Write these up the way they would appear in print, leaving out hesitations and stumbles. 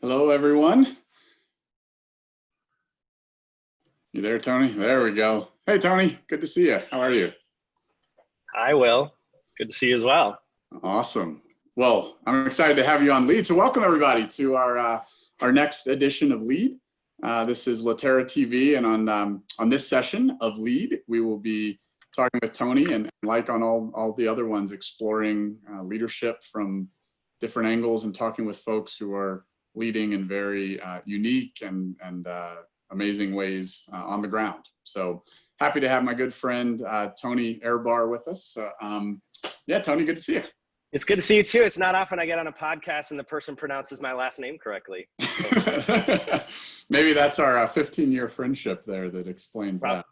Hello, everyone. You there, Tony? There we go. Hey, Tony. Good to see you. How are you? Hi, Will. Good to see you as well. Awesome. Well, I'm excited to have you on Lead. So welcome, everybody, to our next edition of Lead. This is Litera TV, and on this session of Lead, we will be talking with Tony, and like on all the other ones, exploring leadership from different angles and talking with folks who are leading in very unique and amazing ways on the ground. So happy to have my good friend Tony Ehrbar with us. Yeah, Tony, good to see you. It's good to see you too. It's not often I get on a podcast and the person pronounces my last name correctly. Maybe that's our 15-year friendship there that explains that.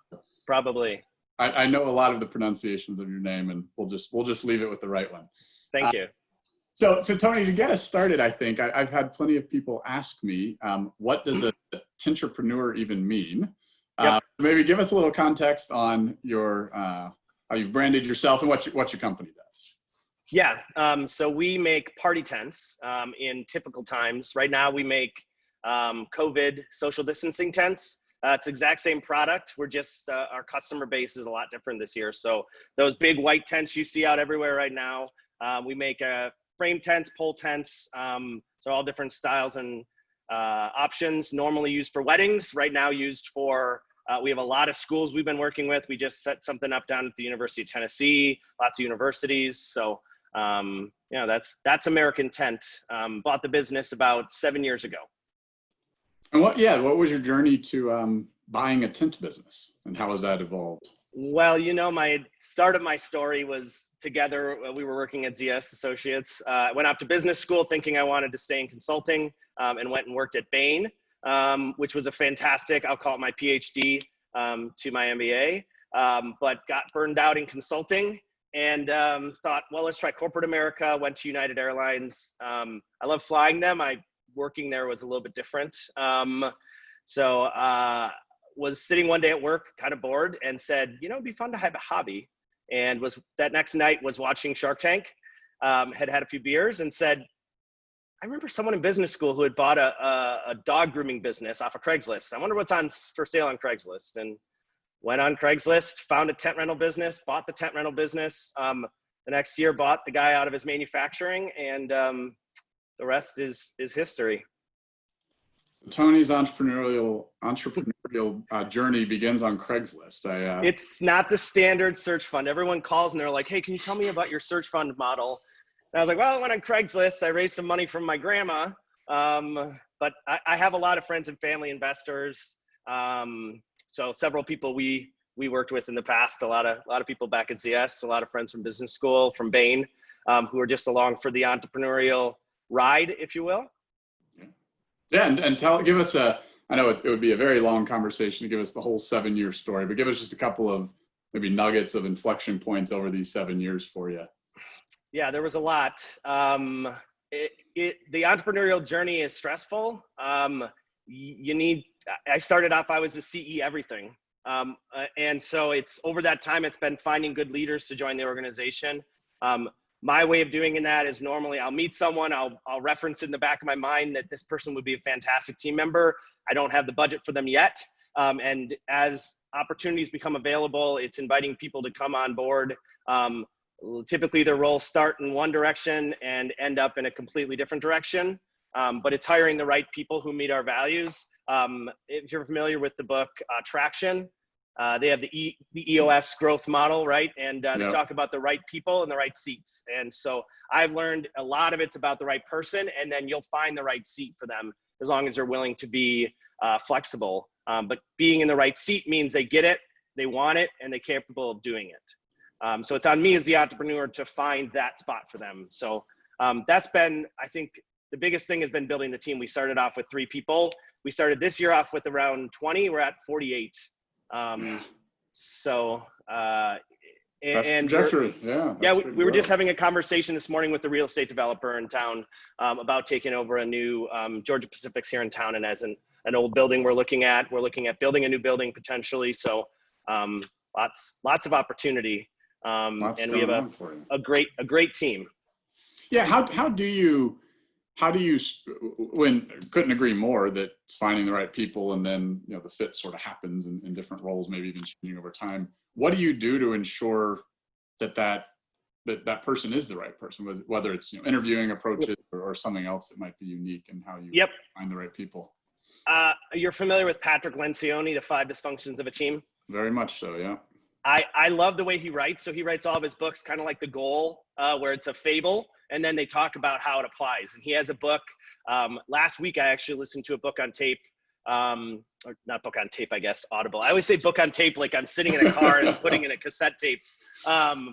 Probably. I know a lot of the pronunciations of your name, and we'll just leave it with the right one. Thank you. So Tony, to get us started, I think I've had plenty of people ask me, what does a tentrepreneur even mean? Yep. Maybe give us a little context on your how you've branded yourself and what your company does. Yeah. So we make party tents in typical times. Right now, we make COVID social distancing tents. It's the exact same product. We're just our customer base is a lot different this year. So those big white tents you see out everywhere right now, we make frame tents, pole tents, so all different styles and options, normally used for weddings, right now used for, we have a lot of schools we've been working with. We just set something up down at the University of Tennessee, lots of universities. So, yeah, that's American Tent. Bought the business about 7 years ago. And what was your journey to buying a tent business, and how has that evolved? Well, my start of my story was together. We were working at ZS Associates. I went out to business school thinking I wanted to stay in consulting, and went and worked at Bain, which was a fantastic, I'll call it my PhD to my MBA, but got burned out in consulting and thought, well, let's try corporate America. Went to United Airlines. I love flying them. Working there was a little bit different. Was sitting one day at work, kind of bored, and said, it'd be fun to have a hobby. And that next night was watching Shark Tank, had a few beers, and said, I remember someone in business school who had bought a dog grooming business off of Craigslist. I wonder what's for sale on Craigslist. And went on Craigslist, found a tent rental business, bought the tent rental business. The next year, bought the guy out of his manufacturing, and the rest is history. Tony's entrepreneurial journey begins on Craigslist. It's not the standard search fund. Everyone calls and they're like, hey, can you tell me about your search fund model? And I was like, well, I went on Craigslist. I raised some money from my grandma. But I have a lot of friends and family investors. So several people we worked with in the past, a lot of people back at ZS, a lot of friends from business school, from Bain, who are just along for the entrepreneurial ride, if you will. Yeah, and give us I know it would be a very long conversation to give us the whole 7-year story, but give us just a couple of maybe nuggets of inflection points over these 7 years for you. Yeah, there was a lot. The entrepreneurial journey is stressful. I started off, I was the CE everything. And so it's over that time, it's been finding good leaders to join the organization. My way of doing that is normally I'll meet someone, I'll reference in the back of my mind that this person would be a fantastic team member. I don't have the budget for them yet. And as opportunities become available, it's inviting people to come on board. Typically their roles start in one direction and end up in a completely different direction. But it's hiring the right people who meet our values. If you're familiar with the book Traction, they have the EOS growth model, right? And they talk about the right people and the right seats. And so I've learned a lot of it's about the right person, and then you'll find the right seat for them as long as they're willing to be flexible. But being in the right seat means they get it, they want it, and they're capable of doing it. So it's on me as the entrepreneur to find that spot for them. So that's been, I think, the biggest thing has been building the team. We started off with 3 people. We started this year off with around 20. We're at 48. Trajectory. We were just having a conversation this morning with the real estate developer in town about taking over a new Georgia Pacific's here in town, and as an old building we're looking at building a new building potentially. So lots of opportunity, and we have a great team. Yeah. How how do you, couldn't agree more that it's finding the right people, and then, the fit sort of happens in different roles, maybe even changing over time. What do you do to ensure that person is the right person, whether it's, interviewing approaches or something else that might be unique, and how you find the right people? You're familiar with Patrick Lencioni, The 5 Dysfunctions of a Team? Very much so, yeah. I love the way he writes. So he writes all of his books kind of like The Goal, where it's a fable, and then they talk about how it applies. And he has a book. Last week, I actually listened to a book on tape, or not book on tape, I guess, Audible. I always say book on tape like I'm sitting in a car and putting in a cassette tape.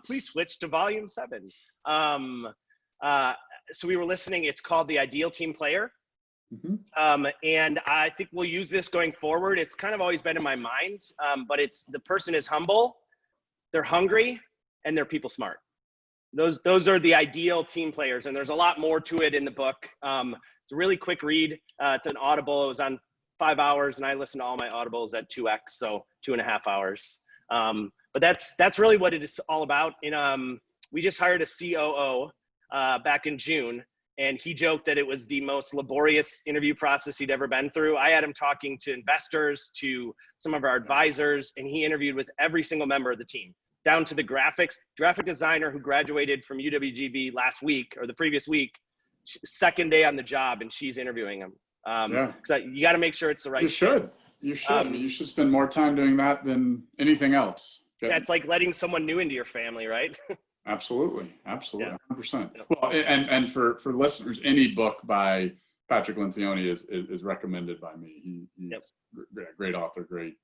Please switch to volume 7. So we were listening. It's called The Ideal Team Player. And I think we'll use this going forward. It's kind of always been in my mind, but the person is humble, they're hungry, and they're people smart. Those are the ideal team players. And there's a lot more to it in the book. It's a really quick read. It's an Audible. It was on 5 hours, and I listened to all my Audibles at 2x, so 2.5 hours. But that's really what it is all about. We just hired a COO back in June. And he joked that it was the most laborious interview process he'd ever been through. I had him talking to investors, to some of our advisors, and he interviewed with every single member of the team, down to the graphic designer who graduated from UWGB last week or the previous week, second day on the job, and she's interviewing him. So you got to make sure it's the right fit. You should. You should spend more time doing that than anything else. That's like letting someone new into your family, right? Absolutely. 100%. Well, and for listeners, any book by Patrick Lencioni is recommended by me. He's a great author, great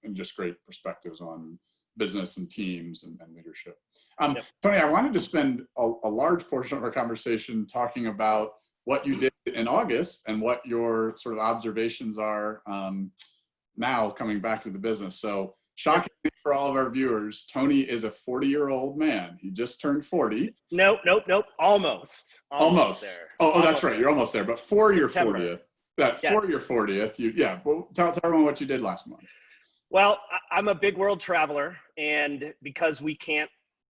perspectives on business and teams and leadership. Tony, I wanted to spend a large portion of our conversation talking about what you did in August and what your sort of observations are now coming back to the business. So, shockingly for all of our viewers, Tony is a 40-year-old man. He just turned 40. Nope. Almost there. Almost that's right. You're almost there. But for your 40th, for your 40th, well, tell everyone what you did last month. Well, I'm a big world traveler, and because we can't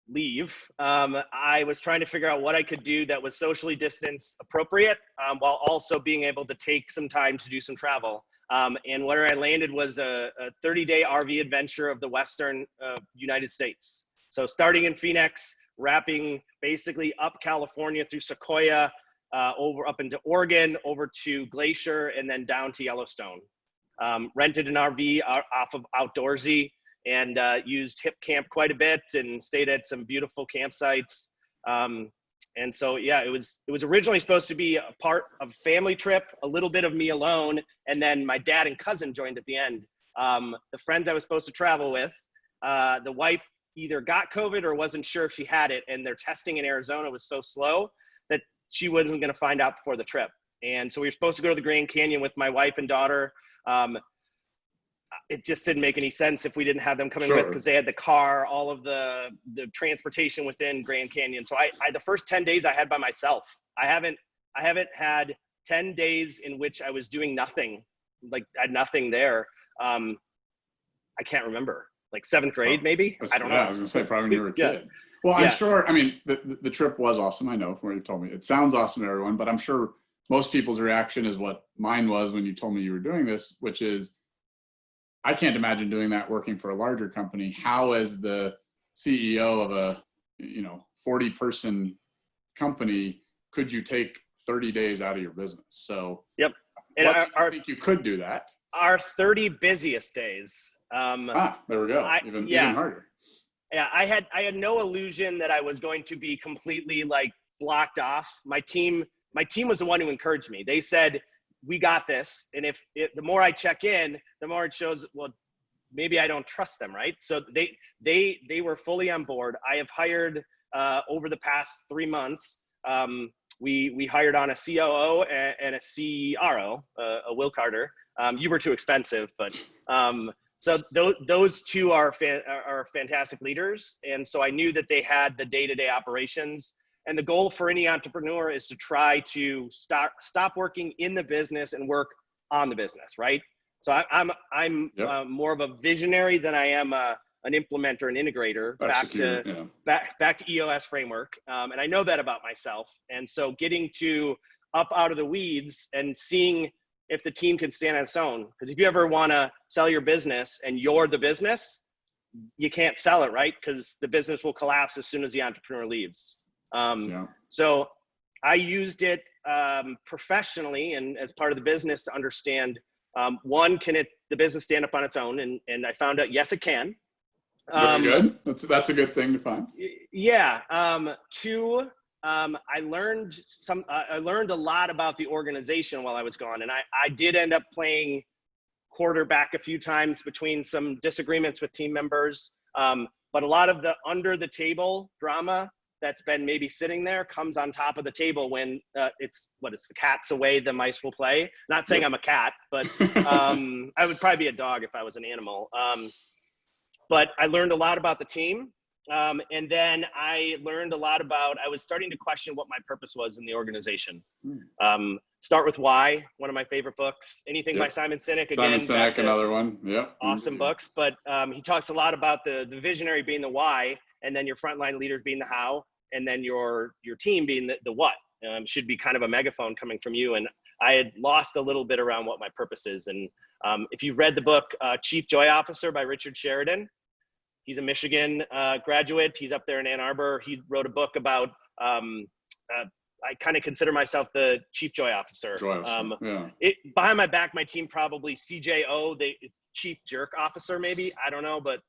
leave, I was trying to figure out what I could do that was socially distance appropriate, while also being able to take some time to do some travel. And where I landed was a 30-day RV adventure of the Western United States. So starting in Phoenix, wrapping basically up California through Sequoia, over up into Oregon, over to Glacier, and then down to Yellowstone. Rented an RV off of Outdoorsy, and used Hip Camp quite a bit and stayed at some beautiful campsites. And so, it was originally supposed to be a part of a family trip, a little bit of me alone, and then my dad and cousin joined at the end. The friends I was supposed to travel with, the wife either got COVID or wasn't sure if she had it, and their testing in Arizona was so slow that she wasn't going to find out before the trip. And so we were supposed to go to the Grand Canyon with my wife and daughter. It just didn't make any sense if we didn't have them coming with, because they had the car, all of the transportation within Grand Canyon. So I the first 10 days I had by myself. I haven't had 10 days in which I was doing nothing, like I had nothing there. I can't remember, like 7th grade, maybe. I don't know. I was gonna say probably when you were a kid. Well, I'm sure. I mean, the trip was awesome. I know from what you told me. It sounds awesome to everyone, but I'm sure most people's reaction is what mine was when you told me you were doing this, which is, I can't imagine doing that working for a larger company. How, as the CEO of a 40-person company, could you take 30 days out of your business? So and I think you could do that. Our 30 busiest days. There we go. Even harder. Yeah, I had no illusion that I was going to be completely like blocked off. My team was the one who encouraged me. They said, we got this. And the more I check in, the more it shows, well, maybe I don't trust them, right? So they were fully on board. I have hired over the past 3 months. We hired on a COO and a CRO, a Will Carter. You were too expensive, but so those two are fantastic leaders. And so I knew that they had the day-to-day operations. And the goal for any entrepreneur is to try to stop working in the business and work on the business, right? So I'm more of a visionary than I am an implementer and integrator. Back to EOS framework, and I know that about myself. And so getting to up out of the weeds and seeing if the team can stand on its own. Because if you ever want to sell your business and you're the business, you can't sell it, right? Because the business will collapse as soon as the entrepreneur leaves. So I used it professionally and as part of the business to understand, one, can the business stand up on its own? And I found out, yes, it can. Very good. That's a good thing to find. Yeah. Two, I learned a lot about the organization while I was gone. And I did end up playing quarterback a few times between some disagreements with team members. But a lot of the under the table drama that's been maybe sitting there comes on top of the table when it's the cat's away, the mice will play. Not saying I'm a cat, but I would probably be a dog if I was an animal. But I learned a lot about the team. And then I learned a lot about, I was starting to question what my purpose was in the organization. Start with Why, one of my favorite books. Anything by Simon Sinek. Simon Again, Sinek, another one. Yep. Awesome books. But he talks a lot about the visionary being the why, and then your frontline leaders being the how, and then your team being the what. Should be kind of a megaphone coming from you. And I had lost a little bit around what my purpose is. And if you've read the book Chief Joy Officer by Richard Sheridan, he's a Michigan graduate. He's up there in Ann Arbor. He wrote a book about, I kind of consider myself the Chief Joy Officer. Behind my back, my team probably CJO, Chief Jerk Officer maybe, I don't know. But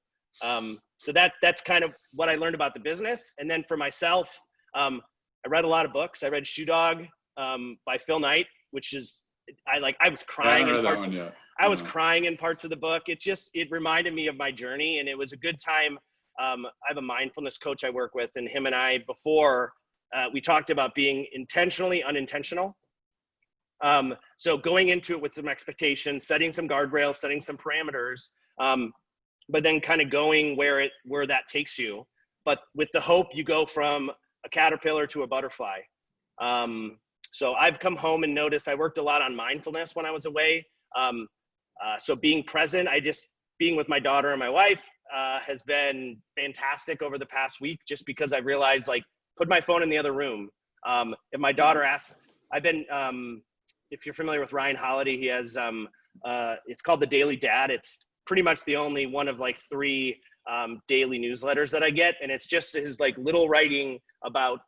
so that's kind of what I learned about the business. And then for myself, I read a lot of books. I read Shoe Dog by Phil Knight, which is, I was crying in parts. I was crying in parts of the book. It reminded me of my journey, and it was a good time. I have a mindfulness coach I work with, and him and I, before we talked about being intentionally unintentional. So going into it with some expectations, setting some guardrails, setting some parameters, but then kind of going where that takes you. But with the hope you go from a caterpillar to a butterfly. So I've come home and noticed I worked a lot on mindfulness when I was away. So being present, being with my daughter and my wife has been fantastic over the past week, just because I realized, put my phone in the other room. If my daughter asks, if you're familiar with Ryan Holiday, he has, it's called The Daily Dad. It's pretty much the only one of 3 daily newsletters that I get. And it's just his little writing about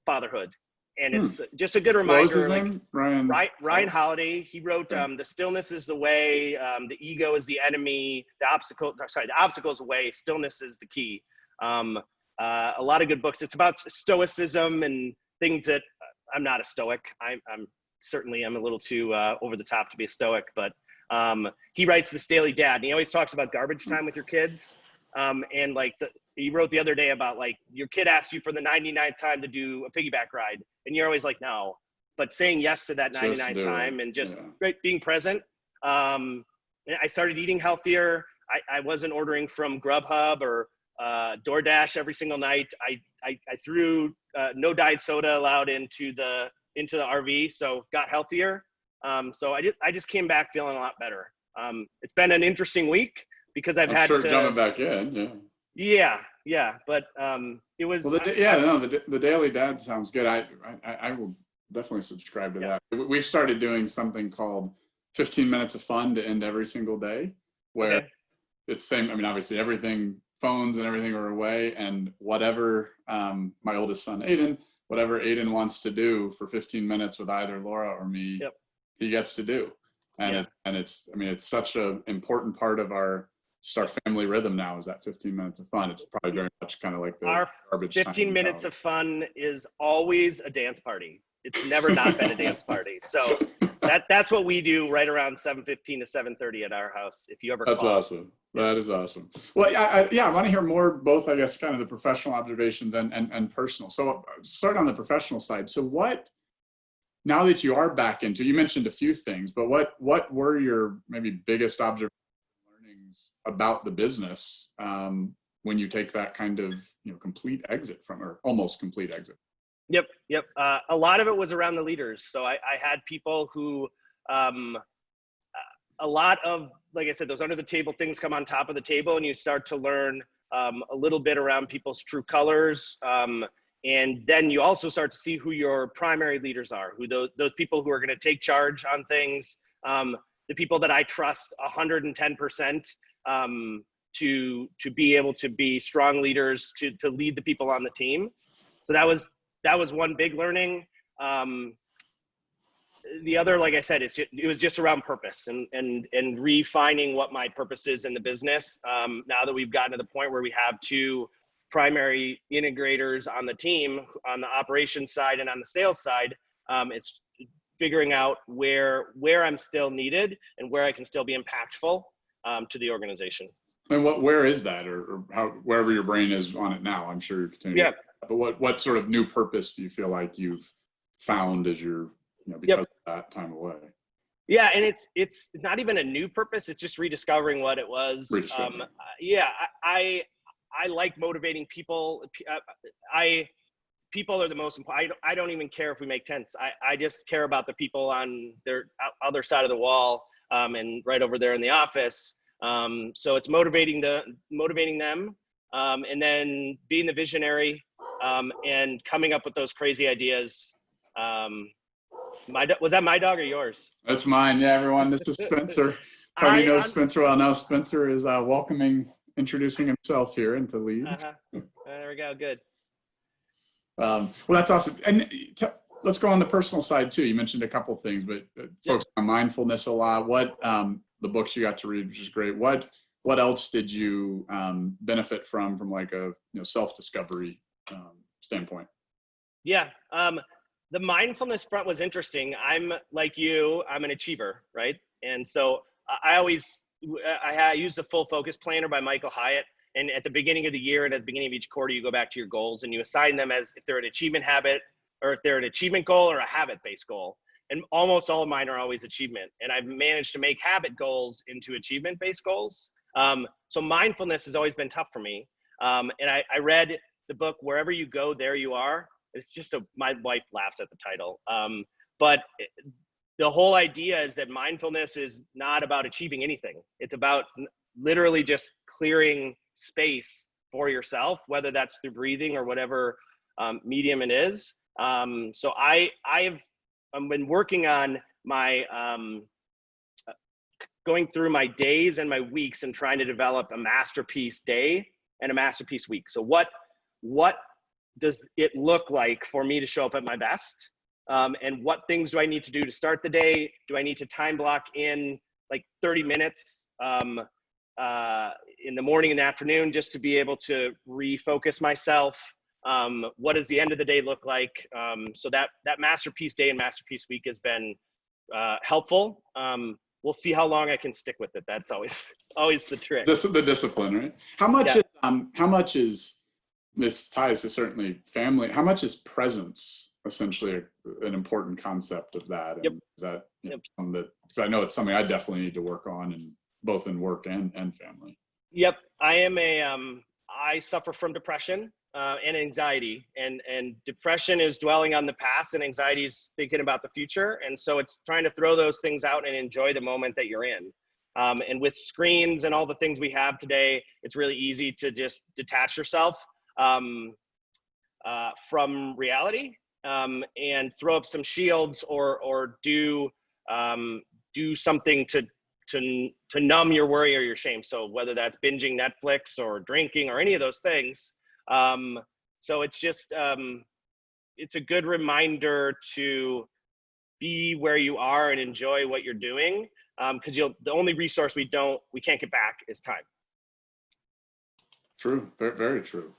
fatherhood. And it's just a good reminder. What was his name? Ryan Holiday. He wrote The Stillness is the Way, the Ego is the Enemy, the obstacle is the way, stillness is the key. A lot of good books. It's about stoicism and things that I'm not a stoic. I'm a little too over the top to be a stoic, but he writes this Daily Dad, and he always talks about garbage time with your kids. And he wrote the other day about your kid asks you for the 99th time to do a piggyback ride, and you're always like, no, but saying yes to that 99th time and just being present. I started eating healthier. I wasn't ordering from Grubhub or DoorDash every single night. I threw no diet soda allowed into the RV, so got healthier. So I just came back feeling a lot better. It's been an interesting week because I've had to jumping back in. Yeah. But it was. Well, the Daily Dad sounds good. I will definitely subscribe to that. We've started doing something called 15 minutes of fun to end every single day, where it's same. I mean, obviously everything, phones and everything are away, and whatever my oldest son whatever Aiden wants to do for 15 minutes with either Laura or me, he gets to do. And it's such an important part of our family rhythm now, is that 15 minutes of fun. It's probably very much kind of like our garbage 15 minutes of fun is always a dance party. It's never not been a dance party. So that's what we do right around 7:15 to 7:30 at our house. If you ever That's call. Awesome. That is awesome. Well, I want to hear more, both, I guess, kind of the professional observations and personal. So start on the professional side. So now that you are back into, you mentioned a few things, but what were your maybe biggest observations, learnings about the business when you take that kind of complete exit from, or almost complete exit? Yep. A lot of it was around the leaders. So I had people who, a lot of, like I said, those under the table things come on top of the table, and you start to learn a little bit around people's true colors. And then you also start to see who your primary leaders are, who those people who are going to take charge on things, the people that I trust 110%, to be able to be strong leaders, to lead the people on the team. So that was one big learning. The other, like I said, it was just around purpose and refining what my purpose is in the business. Now that we've gotten to the point where we have two primary integrators on the team, on the operations side and on the sales side, it's figuring out where I'm still needed and where I can still be impactful to the organization. And where is that, or how, wherever your brain is on it now? I'm sure you're continuing. Yeah. But what sort of new purpose do you feel like you've found as you're, because of that time away? Yeah, and it's not even a new purpose. It's just rediscovering what it was. I like motivating people. People are the most important. I don't even care if we make tents. I just care about the people on their other side of the wall, and right over there in the office. So it's motivating them, and then being the visionary, and coming up with those crazy ideas. Was that my dog or yours? That's mine. Yeah, everyone. This is Spencer. Tony knows Spencer well. Now Spencer is introducing himself here into Lead. There we go. Good. Well, that's awesome. And let's go on the personal side too. You mentioned a couple things, but focus on mindfulness a lot. What the books you got to read, which is great. What else did you benefit from like a self-discovery standpoint? Yeah. The mindfulness front was interesting. I'm like you, I'm an achiever, right? And so I use the Full Focus Planner by Michael Hyatt. And at the beginning of the year and at the beginning of each quarter, you go back to your goals and you assign them as if they're an achievement habit, or if they're an achievement goal or a habit-based goal. And almost all of mine are always achievement. And I've managed to make habit goals into achievement-based goals. So mindfulness has always been tough for me. And I read the book, Wherever You Go, There You Are. It's just my wife laughs at the title. But the whole idea is that mindfulness is not about achieving anything. It's about literally just clearing space for yourself, whether that's through breathing or whatever medium it is. So I've been working on my going through my days and my weeks and trying to develop a masterpiece day and a masterpiece week. So what does it look like for me to show up at my best? And what things do I need to do to start the day? Do I need to time block in like 30 minutes in the morning and the afternoon just to be able to refocus myself? What does the end of the day look like? So that masterpiece day and masterpiece week has been helpful. We'll see how long I can stick with it. That's always the trick. This is the discipline, right? How much is this ties to certainly family? How much is presence essentially an important concept of that? And is that something that, because I know it's something I definitely need to work on, and both in work and family. Yep, I suffer from depression and anxiety, and depression is dwelling on the past, and anxiety is thinking about the future. And so it's trying to throw those things out and enjoy the moment that you're in. And with screens and all the things we have today, it's really easy to just detach yourself from reality, and throw up some shields or do something to numb your worry or your shame. So whether that's binging Netflix or drinking or any of those things. So it's just, it's a good reminder to be where you are and enjoy what you're doing. Because the only resource we can't get back is time. True, very, very true.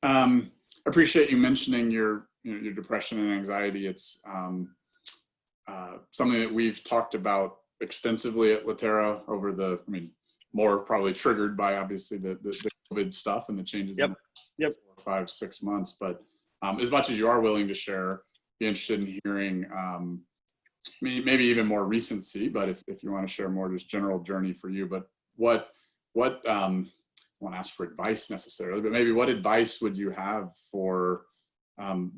I appreciate you mentioning your depression and anxiety. It's something that we've talked about extensively at Litera over more probably triggered by obviously the COVID stuff and the changes in the 4, 5, 6 months. But as much as you are willing to share, be interested in hearing maybe even more recency, but if you want to share more just general journey for you, but what I won't ask for advice necessarily, but maybe what advice would you have for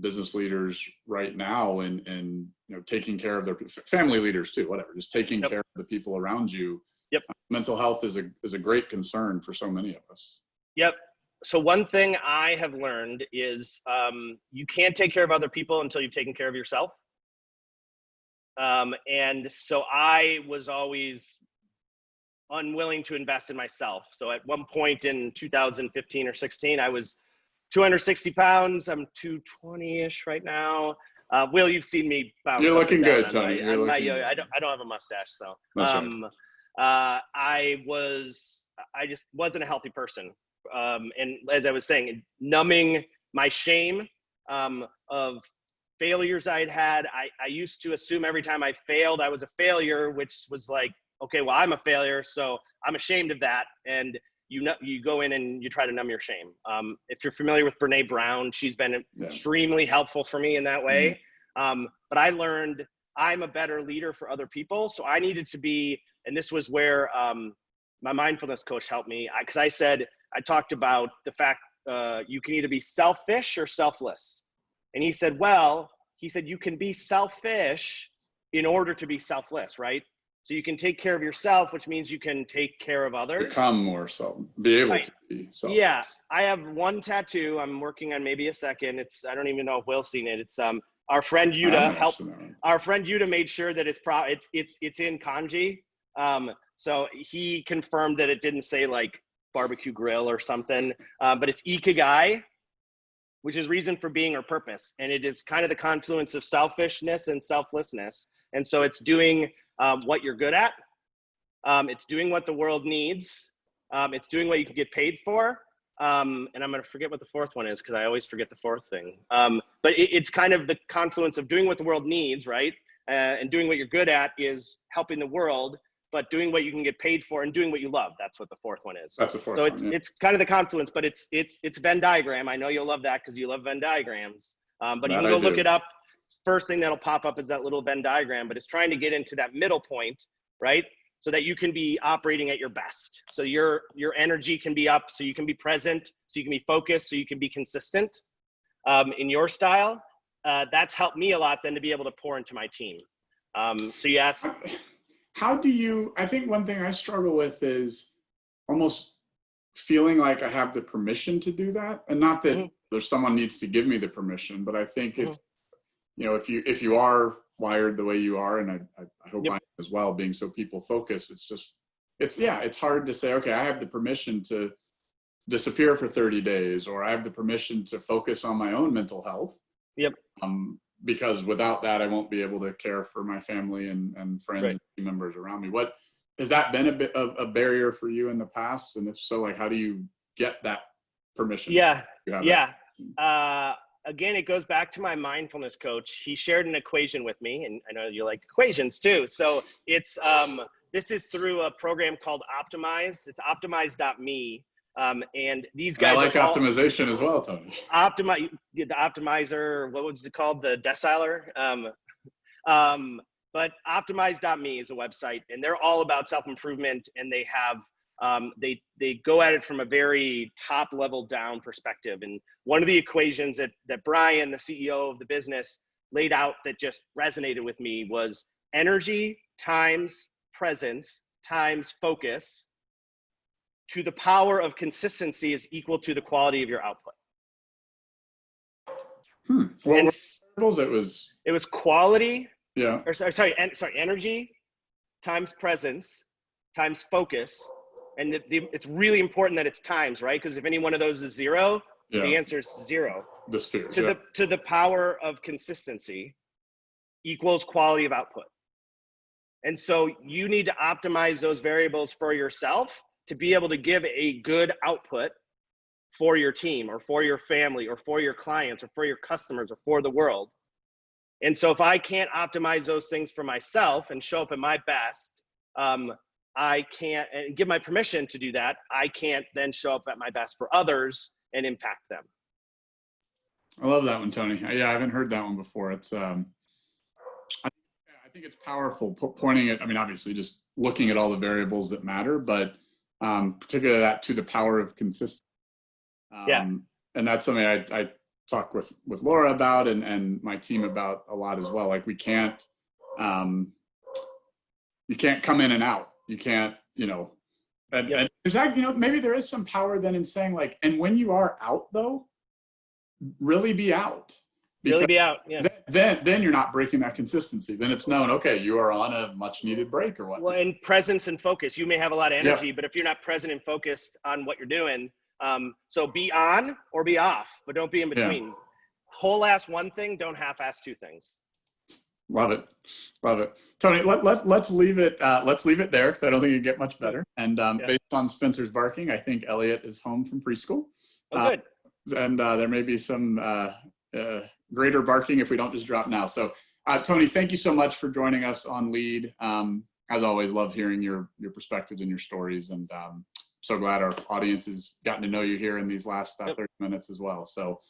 business leaders right now and taking care of their family leaders too, whatever, just taking care of the people around you. Mental health is a great concern for so many of us. Yep. So one thing I have learned is you can't take care of other people until you've taken care of yourself. And so I was always unwilling to invest in myself. So at one point in 2015 or 16, I was 260 pounds. I'm 220-ish right now. Will, you've seen me bounce. You're up looking and down good, on Tony. my, on my yo-yo. I don't have a mustache, so That's right. I just wasn't a healthy person. And as I was saying, numbing my shame of failures I'd had. I used to assume every time I failed, I was a failure, which was like, okay, well, I'm a failure, so I'm ashamed of that. And you go in and you try to numb your shame. If you're familiar with Brene Brown, she's been extremely helpful for me in that way. But I learned I'm a better leader for other people. So I needed to be, and this was where my mindfulness coach helped me. Because I talked about the fact you can either be selfish or selfless. And he said, you can be selfish in order to be selfless, right? So you can take care of yourself, which means you can take care of others. Become more be able right. to be self. Yeah, I have one tattoo. I'm working on maybe a second. I don't even know if Will's seen it. It's our friend Yuta helped. Our friend Yuta made sure that it's in kanji. So he confirmed that it didn't say like barbecue grill or something, but it's ikigai, which is reason for being or purpose. And it is kind of the confluence of selfishness and selflessness. And so it's doing what you're good at. It's doing what the world needs. It's doing what you can get paid for. And I'm going to forget what the fourth one is because I always forget the fourth thing. But it's kind of the confluence of doing what the world needs, right? And doing what you're good at is helping the world, but doing what you can get paid for and doing what you love. That's what the fourth one is. That's the fourth one. So it's kind of the confluence, but it's Venn diagram. I know you'll love that because you love Venn diagrams. But you can go look it up. First thing that'll pop up is that little Venn diagram, but it's trying to get into that middle point, right? So that you can be operating at your best. So your energy can be up, so you can be present, so you can be focused, so you can be consistent in your style. That's helped me a lot then to be able to pour into my team. So you asked. I think one thing I struggle with is almost feeling like I have the permission to do that. And not that there's someone needs to give me the permission, but I think it's, if you are wired the way you are, and I hope I am as well, being so people focused, it's hard to say, okay, I have the permission to disappear for 30 days, or I have the permission to focus on my own mental health. Yep. Because without that, I won't be able to care for my family and friends and team members around me. What has that been a bit of a barrier for you in the past? And if so, like, how do you get that permission? Again, it goes back to my mindfulness coach. He shared an equation with me, and I know you like equations too. So it's this is through a program called Optimize. It's optimize.me. And these guys I like optimization as well, Tony. The optimizer, what was it called? The deciler. But optimize.me is a website, and they're all about self-improvement, and they have they go at it from a very top level down perspective. And one of the equations that Brian, the CEO of the business, laid out that just resonated with me was energy times presence times focus to the power of consistency is equal to the quality of your output. What variables it was quality. Yeah. Or sorry, energy times presence times focus. And it's really important that it's times, right? Because if any one of those is zero, the answer is zero. To the power of consistency equals quality of output. And so you need to optimize those variables for yourself to be able to give a good output for your team or for your family or for your clients or for your customers or for the world. And so if I can't optimize those things for myself and show up at my best, I can't, and give my permission to do that, I can't then show up at my best for others and impact them. I love that one, Tony. Yeah, I haven't heard that one before. It's, I think it's powerful pointing it. I mean, obviously just looking at all the variables that matter, but particularly that to the power of consistency. And that's something I talk with Laura about and my team about a lot as well. Like you can't come in and out. You can't, And is that, maybe there is some power then in saying like, and when you are out though, really be out. Really be out. Yeah. Then you're not breaking that consistency. Then it's known, okay, you are on a much needed break or what. Well, and presence and focus. You may have a lot of energy, but if you're not present and focused on what you're doing, so be on or be off, but don't be in between. Yeah. Whole ass one thing, don't half ass two things. Love it. Love it. Tony, let's leave it there because I don't think you get much better. And based on Spencer's barking, I think Elliot is home from preschool. Oh, good. And there may be some greater barking if we don't just drop now. So Tony, thank you so much for joining us on Lead. As always, love hearing your perspectives and your stories. And so glad our audience has gotten to know you here in these last 30 minutes as well. So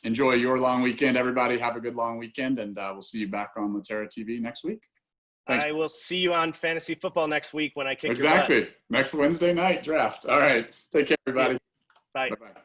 enjoy your long weekend, everybody. Have a good long weekend, and we'll see you back on Litera TV next week. Thanks. I will see you on fantasy football next week when I kick your butt. Exactly. Next Wednesday night draft. All right. Take care, everybody. Bye. Bye-bye.